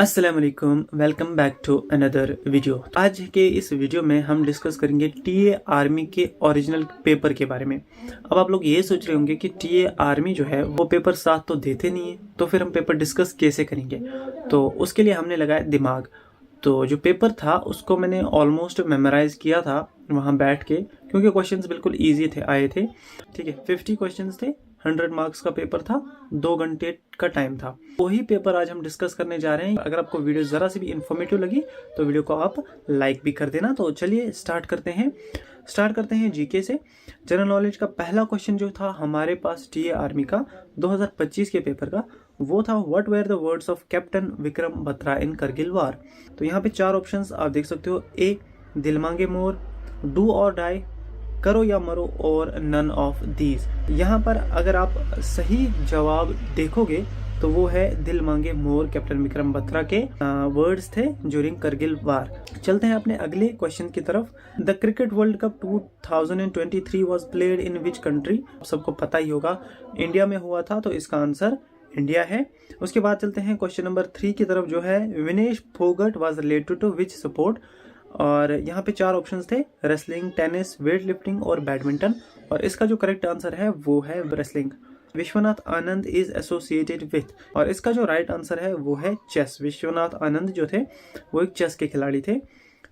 अस्सलाम वालेकुम, welcome back to another video. आज के इस वीडियो में हम डिस्कस करेंगे टीए आर्मी के ओरिजिनल पेपर के बारे में। अब आप लोग ये सोच रहे होंगे कि टीए आर्मी जो है वो पेपर साथ तो देते नहीं है, तो फिर हम पेपर डिस्कस कैसे करेंगे। तो उसके लिए हमने लगाया दिमाग। तो जो पेपर था उसको मैंने ऑलमोस्ट मेमोराइज किया था वहाँ बैठ के, क्योंकि क्वेश्चंस बिल्कुल ईजी थे आए थे। ठीक है, 50 क्वेश्चंस थे, 100 मार्क्स का पेपर था, 2 घंटे का टाइम था। वही पेपर आज हम डिस्कस करने जा रहे हैं। अगर आपको वीडियो जरा सी भी इंफॉर्मेटिव लगी तो वीडियो को आप लाइक भी कर देना। तो चलिए स्टार्ट करते हैं जीके से। जनरल नॉलेज का पहला क्वेश्चन जो था हमारे पास टीए आर्मी का 2025 के पेपर का, वो था what were the words of captain Vikram Batra in Kargil war. तो यहाँ पे 4 ऑप्शंस आप देख सकते हो। ए, दिल मांगे मोर, डू और डाई, करो या मरो, और नन ऑफ दीज। यहाँ पर अगर आप सही जवाब देखोगे तो वो है दिल मांगे मोर, कैप्टन विक्रम बत्रा के वर्ड्स थे ड्यूरिंग करगिल वार। चलते हैं अपने अगले क्वेश्चन की तरफ। The cricket world cup 2023 was played in which country. सबको पता ही होगा, इंडिया में हुआ था, तो इसका आंसर इंडिया है। उसके बाद चलते हैं क्वेश्चन नंबर 3 की तरफ, जो है Vinesh Phogat was related to which sport. और यहाँ पे 4 ऑप्शंस थे, रेसलिंग, टेनिस, वेट लिफ्टिंग और बैडमिंटन। और इसका जो करेक्ट आंसर है वो है wrestling. Vishwanath Anand is associated with, और इसका जो राइट आंसर है वो है चेस। विश्वनाथ आनंद जो थे वो एक चेस के खिलाड़ी थे।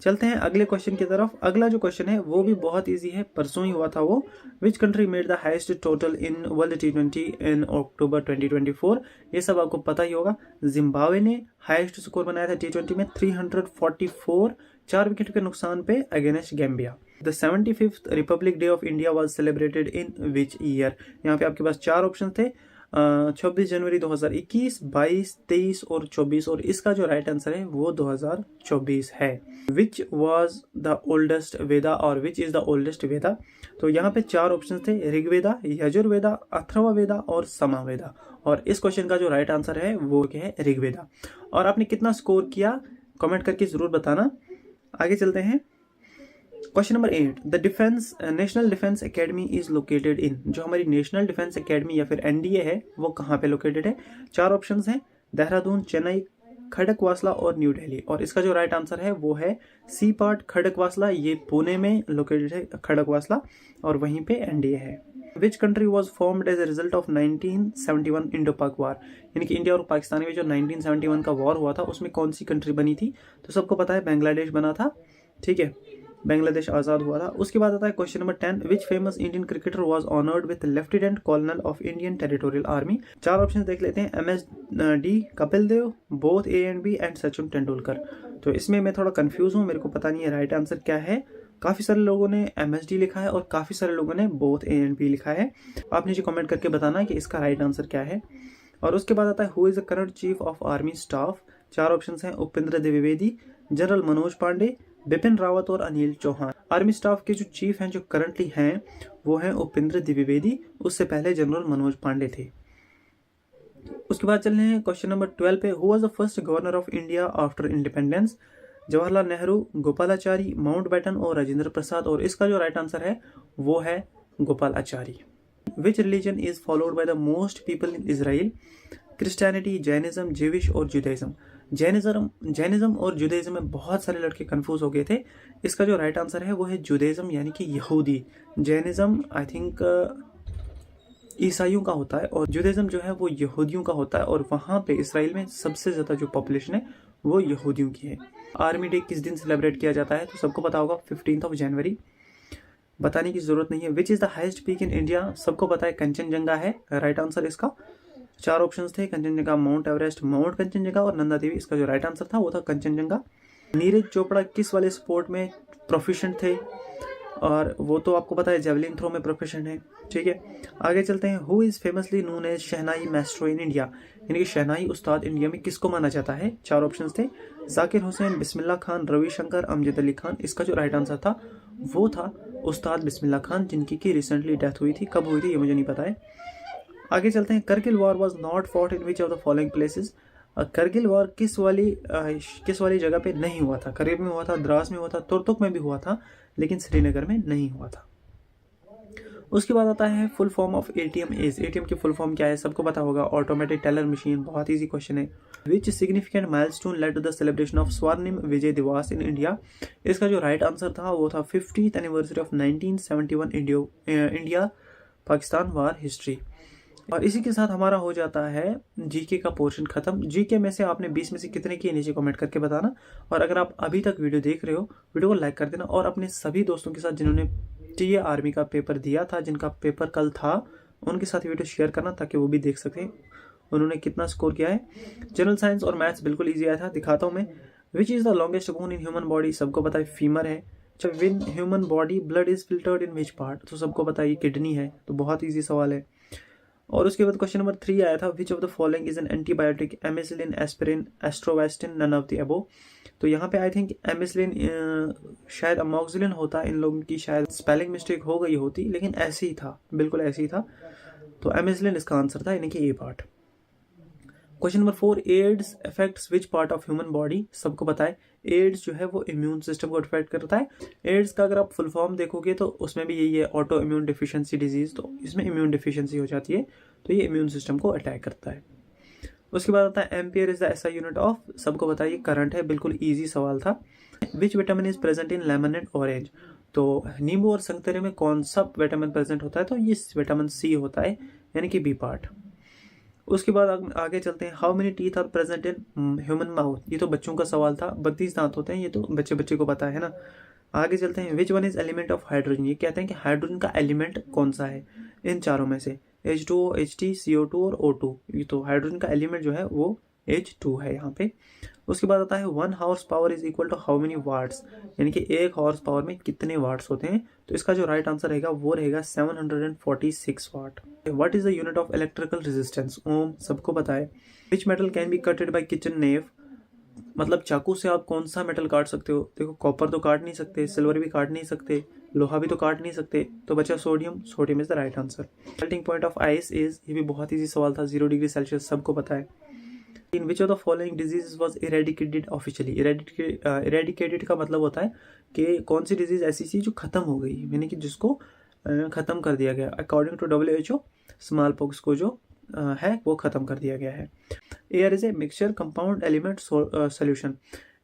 चलते हैं अगले क्वेश्चन की तरफ। अगला जो क्वेश्चन है वो भी बहुत इजी है, परसों ही हुआ था वो। Which country made the highest total in world T20 इन अक्टूबर 2024। ये सब आपको पता ही होगा। जिम्बाब्वे ने हाईएस्ट स्कोर बनाया था T20 में 344, 4 विकेट के नुकसान पे against Gambia. The 75th Republic day of India was celebrated in which year. यहाँ पे आपके पास 4 ऑप्शन थे, 26 जनवरी 2021, 22, 23 और 24। और इसका जो राइट आंसर है वो 2024 है। विच वॉज द ओल्डेस्ट वेदा, और विच इज द ओल्डेस्ट वेदा। तो यहाँ पे 4 ऑप्शन थे, ऋग्वेदा, यजुर्वेदा, अथर्ववेदा और समावेदा। और इस क्वेश्चन का जो राइट आंसर है वो है ऋग्वेदा। और आपने कितना स्कोर किया कमेंट करके जरूर बताना। आगे चलते हैं। Question number 8, the defence national defence academy is located in. जो हमारी नेशनल डिफेंस एकेडमी या फिर एनडीए है वो कहाँ पे लोकेटेड है। 4 ऑप्शंस हैं, देहरादून, चेन्नई, खड़कवासला और न्यू दिल्ली। और इसका जो राइट आंसर है वो है सी पार्ट खड़कवासला। ये पुणे में लोकेटेड है खड़कवासला, और वहीं पे एनडीए है। Which country was formed as a result of 1971 Indo Pak war. यानी कि इंडिया और पाकिस्तान में जो 1971 का वॉर हुआ था उसमें कौन सी कंट्री बनी थी। तो सबको पता है बांग्लादेश बना था। ठीक है, बांग्लादेश आजाद हुआ था। उसके बाद आता है question number 10, which famous Indian cricketer was honoured with lieutenant colonel of Indian territorial army. 4 option देख लेते हैं, MS D, Kapil Dev, both A and B and Sachin Tendulkar. तो इसमें मैं थोड़ा कंफ्यूज हूँ, मेरे को पता नहीं है राइट आंसर क्या है। काफी सारे लोगों ने MSD लिखा है और काफी सारे लोगों ने बोथ A and B लिखा है। आप नीचे कमेंट करके बताना कि इसका राइट आंसर क्या है। और उसके बाद आता है who is the current chief of army staff. 4 option हैं, उपेंद्र द्विवेदी, जनरल मनोज पांडे, बिपिन रावत और अनिल चौहान। आर्मी स्टाफ के जो चीफ हैं जो करंटली हैं वो हैं उपेंद्र द्विवेदी, उससे पहले जनरल मनोज पांडे थे। उसके बाद चल रहे हैं क्वेश्चन नंबर 12 पे, who was the first governor of India after independence. Jawaharlal Nehru, Gopalachari, Mountbatten और राजेंद्र प्रसाद। और इसका जो राइट आंसर है वो है गोपालाचारी। विच religion is followed by the most people in Israel. Christianity, Jainism, Jewish और जुडाइज्म। जैनिज्म और जुडाइज्म में बहुत सारे लड़के कंफ्यूज हो गए थे। इसका जो राइट आंसर है वो है जुडाइज्म, यानी कि यहूदी। जैनिज्म आई थिंक ईसाइयों का होता है, और जुडाइज्म जो है वो यहूदियों का होता है। और वहाँ पे इसराइल में सबसे ज़्यादा जो पॉपुलेशन है वो यहूदियों की है। आर्मी डे किस दिन सेलिब्रेट किया जाता है, तो सबको पता होगा 15 जनवरी। बताने की जरूरत नहीं है। Which is the highest peak in India. सबको पता है कंचनजंगा है राइट आंसर इसका। 4 ऑप्शंस थे, Kanchenjunga, mount Everest, mount Kanchenjunga और नंदा देवी। इसका जो राइट आंसर था वो था कंचनजंगा। नीरज चोपड़ा किस वाले स्पोर्ट में प्रोफिशिएंट थे, और वो तो आपको पता है जेवलिन थ्रो में प्रोफिशिएंट है। ठीक है, आगे चलते हैं। Who is famously known as shehnai maestro in India. यानी कि शहनाई उस्ताद इंडिया में किसको माना जाता है। 4 ऑप्शंस थे, जाकिर हुसैन, बिस्मिल्लाह खान, रविशंकर, अमजद अली खान। इसका जो राइट आंसर था वो था उस्ताद बिस्मिल्लाह खान, जिनकी की रिसेंटली डेथ हुई थी। कब हुई थी ये मुझे नहीं पता है। आगे चलते हैं। Kargil war was not fought in which of the following places. Kargil war किस वाली जगह पे नहीं हुआ था। करगिल में हुआ था, द्रास में हुआ था, तुर्तुक में भी हुआ था, लेकिन श्रीनगर में नहीं हुआ था। उसके बाद आता है full form of ATM is. ATM की फुल फॉर्म क्या है, सबको पता होगा, ऑटोमेटिक टेलर मशीन। बहुत ईजी क्वेश्चन है। Which significant milestone led to the celebration of Swarnim Vijay दिवस इन इंडिया। इसका जो राइट आंसर था वो था 50th anniversary of 1971 India Pakistan war history. और इसी के साथ हमारा हो जाता है जीके का पोर्शन खत्म। जीके में से आपने 20 में से कितने किए नीचे कमेंट करके बताना। और अगर आप अभी तक वीडियो देख रहे हो, वीडियो को लाइक कर देना और अपने सभी दोस्तों के साथ जिन्होंने टीए आर्मी का पेपर दिया था, जिनका पेपर कल था, उनके साथ वीडियो शेयर करना ताकि वो भी देख सकें उन्होंने कितना स्कोर किया है। जनरल साइंस और मैथ्स बिल्कुल ईजी आया था, दिखाता हूँ मैं। Which is the longest bone in human body, सबको पता है फीमर है। जब win human body blood is filtered in which part, तो सबको पता है ये किडनी है, तो बहुत ईजी सवाल है। और उसके बाद क्वेश्चन नंबर 3 आया था, which of the following is an antibiotic, ampicillin, aspirin, atorvastatin, none of the above. तो यहाँ पे आई थिंक एमिसिलिन शायद अमोक्सिलिन होता, इन लोगों की शायद स्पेलिंग मिस्टेक हो गई होती, लेकिन ऐसे ही था, बिल्कुल ऐसे ही था। तो एमिसिलिन इसका आंसर था, यानी कि A part. Question number 4, AIDS affects which part of human body, सबको पता है एड्स जो है वो इम्यून सिस्टम को अफेक्ट करता है। एड्स का अगर आप फुल फॉर्म देखोगे तो उसमें भी यही है, ऑटो इम्यून डिफिशियंसी डिजीज। तो इसमें इम्यून डिफिशियंसी हो जाती है, तो ये इम्यून सिस्टम को अटैक करता है। उसके बाद आता है ampere is the SI unit of, सबको बताइए करंट है, बिल्कुल ईजी सवाल था। Which vitamin is present in lemon and orange, तो नींबू और संतरे में कौन सा विटामिन प्रेजेंट होता है, तो ये विटामिन सी होता है, यानी कि बी पार्ट। उसके बाद आगे चलते हैं, how many teeth are present in human mouth, ये तो बच्चों का सवाल था, 32 दांत होते हैं, ये तो बच्चे को पता है ना। आगे चलते हैं, which one is element of hydrogen, ये कहते हैं कि हाइड्रोजन का एलिमेंट कौन सा है इन चारों में से, H2O, HT, CO2 और O2। ये तो हाइड्रोजन का एलिमेंट जो है वो H2 है यहाँ पे। उसके बाद आता है 1 horse power is equal to how many watts, यानी कि 1 हॉर्स पावर में कितने वाट्स होते हैं। तो इसका जो राइट आंसर रहेगा वो रहेगा 746 watt. What is the unit of electrical resistance, ohm, सबको पता है। Which metal can be cutted by kitchen knife, मतलब चाकू से आप कौन सा मेटल काट सकते हो। देखो कॉपर तो काट नहीं सकते, सिल्वर भी काट नहीं सकते, लोहा भी तो काट नहीं सकते, तो बचा sodium. Sodium is the right answer. Melting point of ice is, ये भी बहुत ईजी सवाल था, 0 डिग्री सेल्सियस, सबको पता है। In which of the following disease was eradicated officially, eradicated का मतलब होता है कि कौन सी डिजीज ऐसी थी जो खत्म हो गई, यानी कि जिसको खत्म कर दिया गया। According to WHO, smallpox को जो है वो खत्म कर दिया गया है। Air is a mixture, compound, element, solution.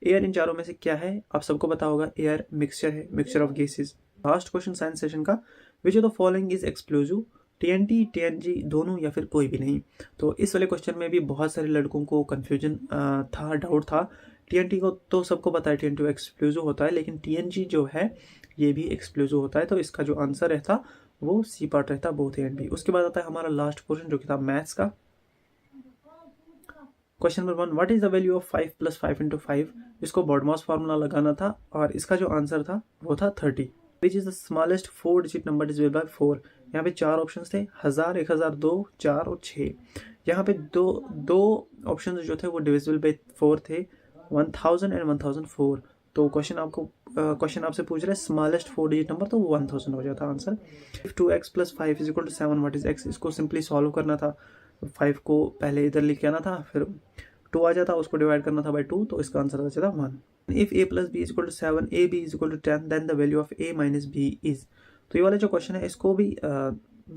Air इन चारों में से क्या है, आप सबको पता होगा, एयर मिक्सचर है, mixture of gases. Last question science session का, which of the following is explosive, TNT, TNG दोनों या फिर कोई भी नहीं। तो इस वाले क्वेश्चन में भी बहुत सारे लड़कों को कंफ्यूजन था, डाउट था। TNT को तो सबको पता है, TNT एक्सप्लोजिव होता है, लेकिन TNG जो है ये भी एक्सप्लोजिव होता है। तो इसका जो आंसर रहता वो सी पार्ट रहता, बोथ ए एंड बी। उसके बाद आता है हमारा लास्ट पोर्शन जो कि था मैथ्स का। Question number 1, what is the value of 5 + 5 × 5, इसको बॉडमॉस फार्मूला लगाना था और इसका जो आंसर था वो था 30। Which is the smallest 4 digit number divisible by 4, यहाँ पे 4 ऑप्शंस थे, 1000, 1000, 2, 4 और 6। यहाँ पे दो ऑप्शंस जो थे वो डिविजिबल बाय 4 थे, 1000 एंड 1004। तो क्वेश्चन आपसे पूछ रहा है स्मॉलेस्ट 4 डिजिट नंबर, तो 1000 हो जाता answer. 2x + 5 = 7, what is x, इसको सिंपली सॉल्व करना था। 5 को पहले इधर लिख के आना था, फिर 2 आ जाता, उसको डिवाइड करना था बाय 2, तो इसका आंसर आ जाता 1। If a + b = 7, ab = 10, then the value of a - b is. तो ये वाला जो क्वेश्चन है इसको भी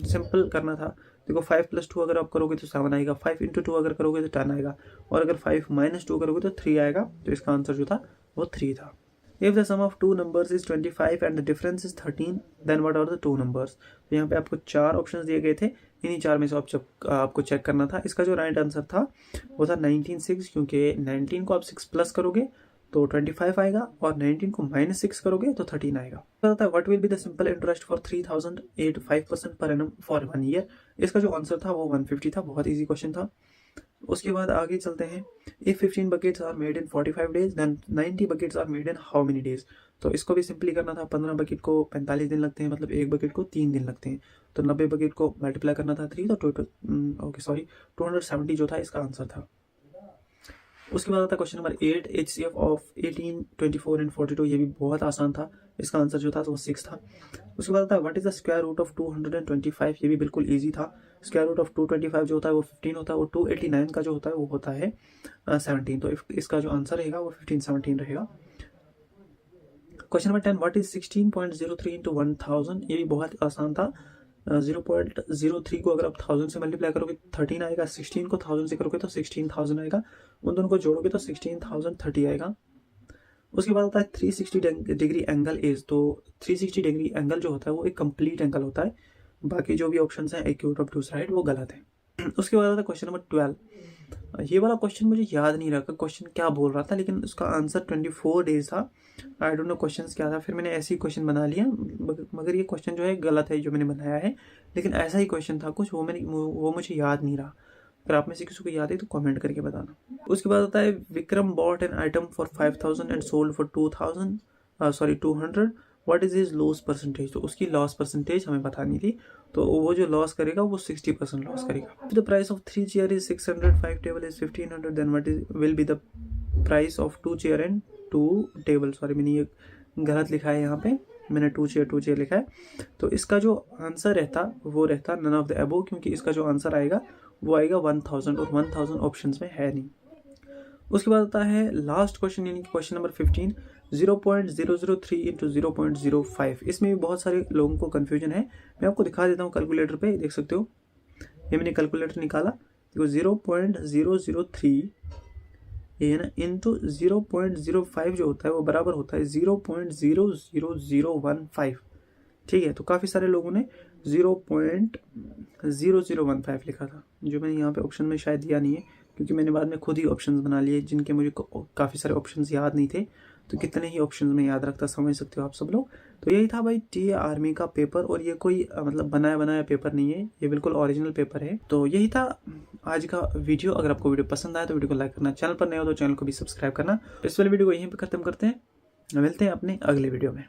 सिंपल करना था। देखो 5 + 2 अगर आप करोगे तो 7 आएगा, 5 × 2 अगर करोगे तो 10 आएगा, और अगर 5 - 2 करोगे तो 3 आएगा। तो इसका आंसर जो था वो 3 था। If the sum of 2 numbers is 25 and the difference is 13, then what are the 2 numbers? तो यहाँ पे आपको 4 ऑप्शंस दिए गए थे, इन्हीं 4 में से आपको चेक करना था। इसका जो राइट आंसर था वो था 19, 6, क्योंकि 19 को आप 6 प्लस करोगे तो 25 आएगा, और 19 को -6 करोगे तो 13 आएगा। What will be the simple interest for 3085% per annum for 1 year, इसका जो आंसर था वो 150 था, बहुत ईजी क्वेश्चन था। उसके बाद आगे चलते हैं, if 15 buckets are made in 45 days, then 90 buckets are made in how many days. तो इसको भी सिंपली करना था, 15 बकेट को 45 दिन लगते हैं, मतलब 1 बकेट को 3 दिन लगते हैं, तो 90 बकेट को मल्टीप्लाई करना था 3, तो 270 जो था इसका आंसर था। उसके बाद आता है question number 8, HCF of 18, 24 and 42, ये भी बहुत आसान था, इसका आंसर जो था वो 6 था। उसके बाद आता है what is the square root of 225, ये भी बिल्कुल ईजी था। स्क्वायर रूट ऑफ 225 जो होता है वो 15 होता है, और 289 का जो होता है वो होता है 17। तो इसका जो आंसर रहेगा वो 15, 17 रहेगा। क्वेश्चन नंबर 10, व्हाट इज 16.03 × 1000, ये भी बहुत आसान था। 0.03 को अगर आप 1000 से मल्टीप्लाई करोगे 13 आएगा, 16 को 1000 से करोगे तो 16,000 आएगा, उन दोनों को जोड़ोगे तो 16,030 आएगा। उसके बाद आता है 360 डिग्री एंगल इज, तो 360 डिग्री एंगल जो होता है वो एक कंप्लीट एंगल होता है, बाकी जो भी ऑप्शंस हैं एक्यूट ऑब्टूस राइट वो गलत है। उसके बाद आता है क्वेश्चन नंबर 12। ये वाला क्वेश्चन मुझे याद नहीं रहा क्वेश्चन क्या बोल रहा था, लेकिन उसका आंसर 24 डेज था। आई डोंट नो क्वेश्चन क्या था, फिर मैंने ऐसे ही क्वेश्चन बना लिया, मगर ये क्वेश्चन जो है गलत है जो मैंने बनाया है, लेकिन ऐसा ही क्वेश्चन था कुछ, वो मुझे याद नहीं रहा। अगर आप में से किसी को याद है तो कमेंट करके बताना। उसके बाद आता है Vikram bot an item for 5,000 and sold for 200, what is his loss percentage. तो उसकी लॉस परसेंटेज हमें बतानी थी, तो वो जो लॉस करेगा वो 60% लॉस करेगा। The price of 3 chair is 600, 5 table is 1500, then what is will be the price of 2 chair and 2 table. Sorry मैंने ये गलत लिखा है, यहाँ पे मैंने 2 चेयर लिखा है। तो इसका जो आंसर रहता वो रहता नन ऑफ द अबोव, क्योंकि इसका जो आंसर आएगा वो आएगा 1000, और 1000 ऑप्शंस में है नहीं। उसके बाद आता है लास्ट क्वेश्चन, यानी कि क्वेश्चन नंबर 15, 0.003 इंटू 0.05। इसमें भी बहुत सारे लोगों को कन्फ्यूजन है। मैं आपको दिखा देता हूँ कैलकुलेटर पे, देख सकते हो ये मैंने कैलकुलेटर निकाला, देखो 0.003 ये है ना इंटू 0.05 जो होता है वो बराबर होता है 0.00015। ठीक है, तो काफ़ी सारे लोगों ने 0.0015 लिखा था, जो मैंने यहाँ पे ऑप्शन में शायद दिया नहीं है, क्योंकि मैंने बाद में खुद ही ऑप्शंस बना लिए जिनके मुझे काफ़ी सारे ऑप्शंस याद नहीं थे, तो कितने ही ऑप्शंस में याद रखता समझ सकते हो आप सब लोग। तो यही था भाई टीए आर्मी का पेपर, और ये कोई मतलब बनाया पेपर नहीं है, ये बिल्कुल ओरिजिनल पेपर है। तो यही था आज का वीडियो। अगर आपको वीडियो पसंद आया तो वीडियो को लाइक करना, चैनल पर नए हो तो चैनल को भी सब्सक्राइब करना। इस वाले वीडियो को यहीं पर खत्म करते हैं, मिलते हैं अपने अगले वीडियो में।